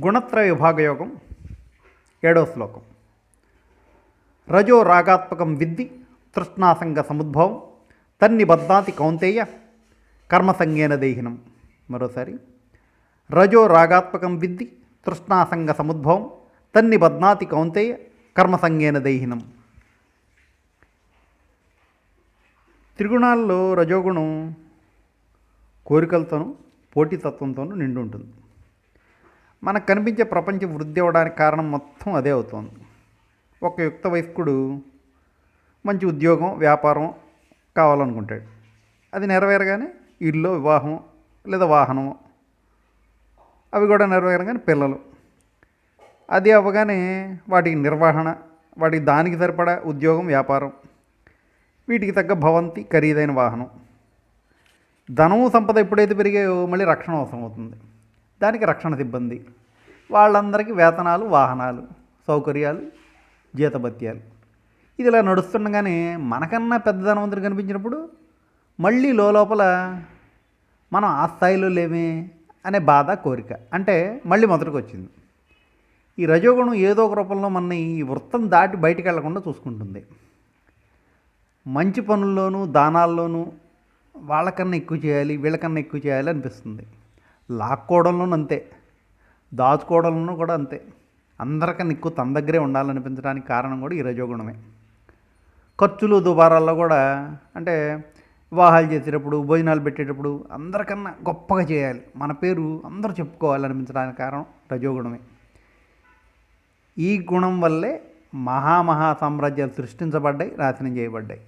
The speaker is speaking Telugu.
గుణత్రయ విభాగయోగం 7వ శ్లోకం. రజో రాగాత్మకం విద్ధి తృష్ణాసంగ సముద్భవం తన్నిబద్ధాతి కౌంతేయ కర్మసంగేన దేహినం. మరోసారి, రజో రాగాత్మకం విద్ధి తృష్ణాసంగ సముద్భవం తన్నిబద్ధాతి కౌంతేయ కర్మసంగేన దేహినం. త్రిగుణాల్లో రజోగుణం కోరికలతోనూ పోటీతత్వంతోనూ నిండి ఉంటుంది. మనకు కనిపించే ప్రపంచం వృద్ధి అవ్వడానికి కారణం మొత్తం అదే అవుతుంది. ఒక యుక్త వయస్కుడు మంచి ఉద్యోగం వ్యాపారం కావాలనుకుంటాడు. అది నెరవేరగానే ఇల్లు వివాహం లేదా వాహనం, అవి కూడా నెరవేరగానే పిల్లలు, అది అవ్వగానే వాటికి నిర్వహణ, వాటికి దానికి సరిపడా ఉద్యోగం వ్యాపారం, వీటికి తగ్గ భవంతి ఖరీదైన వాహనం. ధనము సంపద ఎప్పుడైతే పెరిగాయో మళ్ళీ రక్షణ అవసరం అవుతుంది. దానికి రక్షణ సిబ్బంది, వాళ్ళందరికీ వేతనాలు, వాహనాలు, సౌకర్యాలు, జీతభత్యాలు. ఇది ఇలా నడుస్తుండగానే మనకన్నా పెద్ద ధనవంతుడు కనిపించినప్పుడు మళ్ళీ లోపల మనం ఆ స్థాయిలో లేమే అనే బాధ, కోరిక. అంటే మళ్ళీ మొదటికి వచ్చింది. ఈ రజోగుణం ఏదో ఒక రూపంలో మన ఈ వృత్తం దాటి బయటికి వెళ్లకుండా చూసుకుంటుంది. మంచి పనుల్లోనూ దానాల్లోనూ వాళ్ళకన్నా ఎక్కువ చేయాలి, వీళ్ళకన్నా ఎక్కువ చేయాలి అనిపిస్తుంది. లాక్కోవడంలోనూ అంతే, దాచుకోవడంలోనూ కూడా అంతే. అందరికన్నా ఎక్కువ తన దగ్గరే ఉండాలనిపించడానికి కారణం కూడా ఈ రజోగుణమే. ఖర్చులు దుబారాల్లో కూడా, అంటే వివాహాలు చేసేటప్పుడు, భోజనాలు పెట్టేటప్పుడు అందరికన్నా గొప్పగా చేయాలి, మన పేరు అందరూ చెప్పుకోవాలనిపించడానికి కారణం రజోగుణమే. ఈ గుణం వల్లే మహామహా సామ్రాజ్యాలు సృష్టించబడ్డాయి, నాశనం చేయబడ్డాయి.